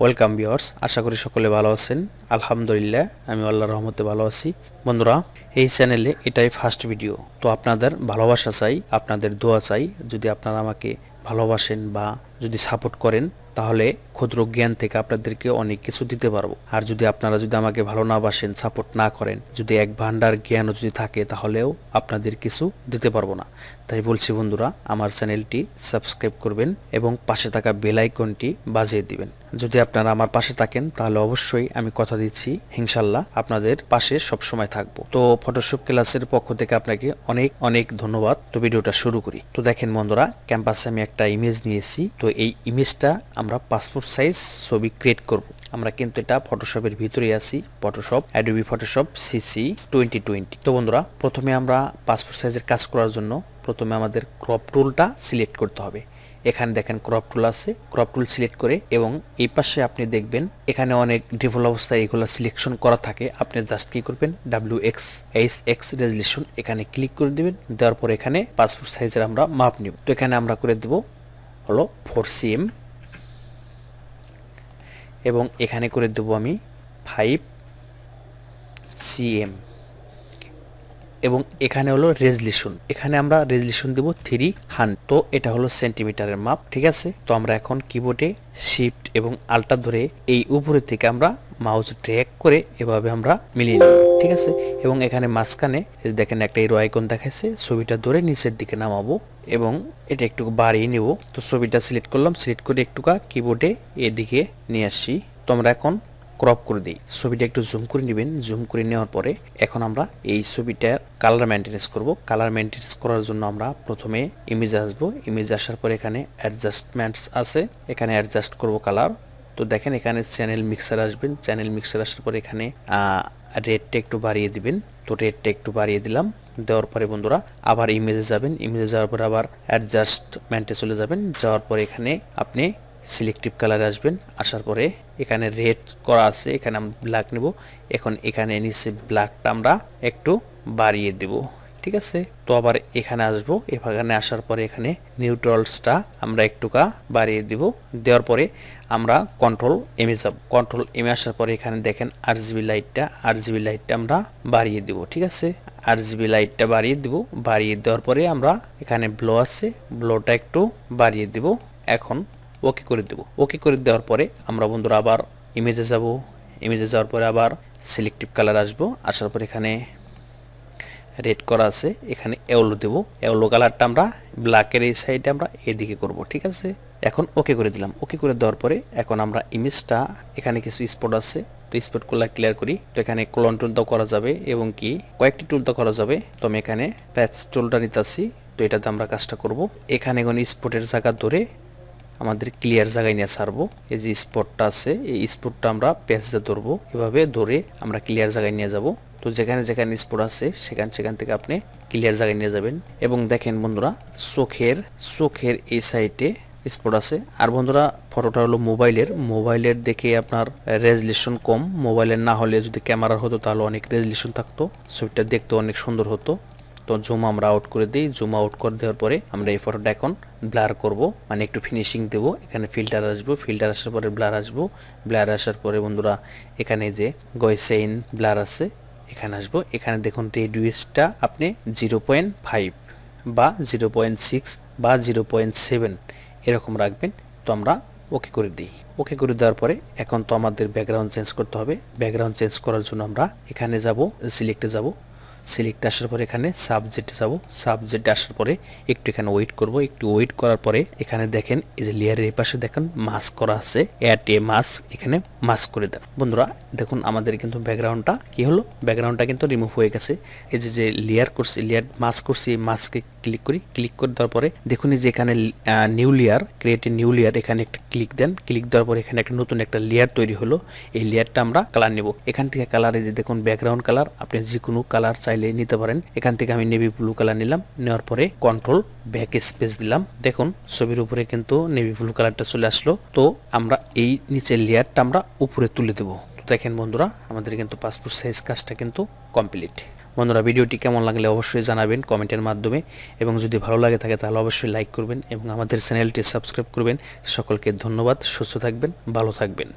Welcome viewers, আশা করি সকলে ভালো আছেন। আলহামদুলিল্লাহ, আমি আল্লাহর রহমতে ভালো আছি। বন্ধুরা, এই চ্যানেলে এটাই ফার্স্ট ভিডিও, তো আপনাদের ভালোবাসা চাই, আপনাদের দোয়া চাই। যদি আপনারা আমাকে ভালোবাসেন বা যদি সাপোর্ট করেন, তাহলে ক্ষুদ্র জ্ঞান থেকে আপনাদেরকে অনেক কিছু দিতে পারবো। আর যদি আপনারা যদি আমাকে ভালো না বাসেন, সাপোর্ট না করেন, যদি এক ভান্ডার জ্ঞানও যদি থাকে, তাহলেও আপনাদের কিছু দিতে পারবো না। তাই বলছি বন্ধুরা, আমার চ্যানেলটি সাবস্ক্রাইব করবেন এবং পাশে থাকা বেল আইকনটি বাজিয়ে দিবেন। যদি আপনারা আমার পাশে থাকেন, তাহলে অবশ্যই আমি কথা দিচ্ছি ইনশাআল্লাহ আপনাদের পাশে সব সময় থাকবো। তো ফটোশপ ক্লাসের পক্ষ থেকে আপনাকে অনেক অনেক ধন্যবাদ। তো ভিডিওটা শুরু করি। তো দেখেন বন্ধুরা, ক্যাম্পাসে আমি একটা ইমেজ নিয়েছি। তো এই ইমেজটা আমরা পাসপোর্ট সাইজ ছবি ক্রিয়েট করব। আমরা কিন্তু এটা ফটোশপের ভিতরে আছি, ফটোশপ অ্যাডোবি ফটোশপ সিসি 2020। তো বন্ধুরা, প্রথমে আমরা পাসপোর্ট সাইজের কাজ করার জন্য প্রথমে আমাদের ক্রপ টুলটা সিলেক্ট করতে হবে। এখানে দেখেন ক্রপ টুল আছে, ক্রপ টুল সিলেক্ট করে এবং এই পাশে আপনি দেখবেন এখানে অনেক ডিফল্ট অবস্থায় এগুলো সিলেকশন করা থাকে। আপনি জাস্ট কি করবেন, WXHX রেজলিউশন এখানে ক্লিক করে দিবেন। দেওয়ার পর এখানে পাসপোর্ট সাইজের আমরা মাপ নিব। তো এখানে আমরা করে দেব হলো 4 cm এবং এখানে করে দেব আমি 5 cm এবং এখানে হলো রেজলিউশন, এখানে আমরা রেজলিউশন দেব 300। তো এটা হলো সেন্টিমিটারের মাপ, ঠিক আছে। তো আমরা এখন কিবোর্ডে শিফট এবং আল্টার ধরে এই উপরে থেকে আমরা মাউস ড্র্যাগ করে এভাবে আমরা মিলিয়ে নেব, ঠিক আছে। এবং এখানে মাঝখানে দেখেন একটা এরো আইকন দেখাচ্ছে, ছবিটা ধরে নিচের দিকে নামাবো এবং এটা একটু বাড়িয়ে নেব। তো ছবিটা সিলেক্ট করলাম, সিলেক্ট করে একটুকা কিবোর্ডে এদিকে নিয়ে আসি। তো আমরা এখন ক্রপ করে দিই। ছবিটা একটু জুম করে নেবেন। জুম করে নেওয়ার পরে এখন আমরা এই ছবিটার কালার মেইনটেনেন্স করব। কালার মেইনটেনেন্স করার জন্য আমরা প্রথমে ইমেজে আসবো। ইমেজে আসার পরে এখানে অ্যাডজাস্টমেন্টস আছে, এখানে অ্যাডজাস্ট করব কালার। তো দেখেন এখানে চ্যানেল মিক্সার আসবেন। চ্যানেল মিক্সার আসার পরে এখানে রেডটা একটু বাড়িয়ে দিবেন। তো রেডটা একটু বাড়িয়ে দিলাম। দেওয়ার পরে বন্ধুরা আবার ইমেজে যাবেন। ইমেজে যাওয়ার পরে আবার অ্যাডজাস্টমেন্টে চলে যাবেন। যাওয়ার পরে এখানে আপনি সিলেক্টিভ কালারে আসবেন। আসার পরে এখানে রেড করা আছে, এখানে আমরা ব্ল্যাক নেব। এখন এখানে নিচে ব্ল্যাকটা আমরা একটু বাড়িয়ে দেব, ঠিক আছে। তো আবার এখানে আসবো। এখানে আসার পরে এখানে নিউট্রালসটা আমরা একটুকা বাড়িয়ে দিব। দেওয়ার পরে আমরা কন্ট্রোল এমে যাব। কন্ট্রোল এমে আসার পরে এখানে দেখেন আরজিবি লাইটটা আমরা বাড়িয়ে দিব, ঠিক আছে। আরজিবি লাইটটা বাড়িয়ে দিব। বাড়িয়ে দেওয়ার পরে আমরা এখানে ব্লো আছে, ব্লোটা একটু বাড়িয়ে দিব। এখন ওকে করে দেব। ওকে করে দেওয়ার পরে আমরা বন্ধুরা আবার ইমেজে যাব। ইমেজে যাওয়ার পরে আবার সিলেক্টিভ কালার আসবো। আসার পর এখানে রেড করা আছে, এখানে এওলো দেব। এওলো কালারটা আমরা ব্ল্যাকের এই সাইডে আমরা এদিকে করব, ঠিক আছে। এখন ওকে করে দিলাম। ওকে করে দেওয়ার পরে এখন আমরা ইমেজটা, এখানে কিছু স্পট আছে, তো স্পটগুলো ক্লিয়ার করি। তো এখানে ক্লোন টুল দাও করা যাবে এবং কি কয়েকটি টুল দাও করা যাবে। তো আমি এখানে প্যাচ টুলটা নিতেছি। তো এটাতে আমরা কাজটা করব। এখানে এখন স্পটের জায়গা ধরে আমাদের ক্লিয়ার জায়গায় নিয়ে ছাড়বো। এই যে স্পটটা আছে, এই স্পটটা আমরা পেঁচে ধরবো। এভাবে ধরে আমরা ক্লিয়ার জায়গায় নিয়ে যাব। তো যেখানে যেখানে স্পট আছে সেখান থেকে আপনি ক্লিয়ার জায়গায় নিয়ে যাবেন। এবং দেখেন বন্ধুরা, চোখের এই সাইডে স্পট আছে। আর বন্ধুরা, ফটোটা হলো মোবাইলের দেখে আপনার রেজলিউশন কম। মোবাইলের না হলে যদি ক্যামেরার হতো তাহলে অনেক রেজলিউশন থাকতো, ছবিটা দেখতে অনেক সুন্দর হতো। তো জুম আমরা আউট করে দিই। জুম আউট করে দেওয়ার পরে আমরা এই ফটোটা এখন ব্লার করব, মানে একটু ফিনিশিং দেব। এখানে ফিল্টার আসবো, ফিল্টার আসার পরে ব্লার আসবো। ব্লার আসার পরে বন্ধুরা এখানে যে গয়সেইন ব্লার আছে এখানে আসবো। এখানে দেখুন রেডিউসটা আপনি 0.5 বা 0.6 বা 0.7 এরকম রাখবেন। তো আমরা ওকে করে দিই। ওকে করে দেওয়ার পরে এখন তো আমাদের ব্যাকগ্রাউন্ড চেঞ্জ করতে হবে। ব্যাকগ্রাউন্ড চেঞ্জ করার জন্য আমরা এখানে যাব, সিলেক্টে যাব। সিলেক্ট আসার পরে এখানে সাবজেক্টে যাব। সাবজেক্টে আসার পরে একটু এখানে ওয়েট করব। একটু ওয়েট করার পরে এখানে দেখেন এই যে লেয়ারের এই পাশে দেখেন মাস্ক করা আছে, অ্যাড এ মাস্ক, এখানে মাস্ক করে দেন। বন্ধুরা দেখুন আমাদের কিন্তু ব্যাকগ্রাউন্ডটা কি হলো, ব্যাকগ্রাউন্ডটা কিন্তু রিমুভ হয়ে গেছে। এই যে লেয়ার করছি, লেয়ার মাস্ক করছি, এই মাস্কে ক্লিক করি। ক্লিক করে দেওয়ার পরে দেখুন এই যে এখানে new layer, create a new layer, এখানে একটা ক্লিক দেন। ক্লিক দেওয়ার পরে এখানে একটা নতুন একটা লেয়ার তৈরি হলো। এই লেয়ারটা আমরা কালার নেব। এখান থেকে কালারে যে দেখুন ব্যাকগ্রাউন্ড কালার, আপনি যে কোনো কালার চাইলে নিতে পারেন। এখান থেকে আমি নেভি ব্লু কালার নিলাম। নেওয়ার পরে কন্ট্রোল ব্যাক স্পেস দিলাম। দেখুন ছবির উপরে কিন্তু নেভি ব্লু কালারটা চলে আসলো। তো আমরা এই নিচের লেয়ারটা আমরা উপরে তুলে দেব। দেখেন বন্ধুরা, আমাদের কিন্তু পাসপোর্ট সাইজ কাজটা কিন্তু কমপ্লিট। বন্ধুরা ভিডিওটি কেমন লাগলে অবশ্যই জানাবেন কমেন্টের মাধ্যমে, এবং যদি ভালো লাগে থাকে তাহলে অবশ্যই লাইক করবেন এবং আমাদের চ্যানেলটি সাবস্ক্রাইব করবেন। সকলকে ধন্যবাদ, সুস্থ থাকবেন, ভালো থাকবেন।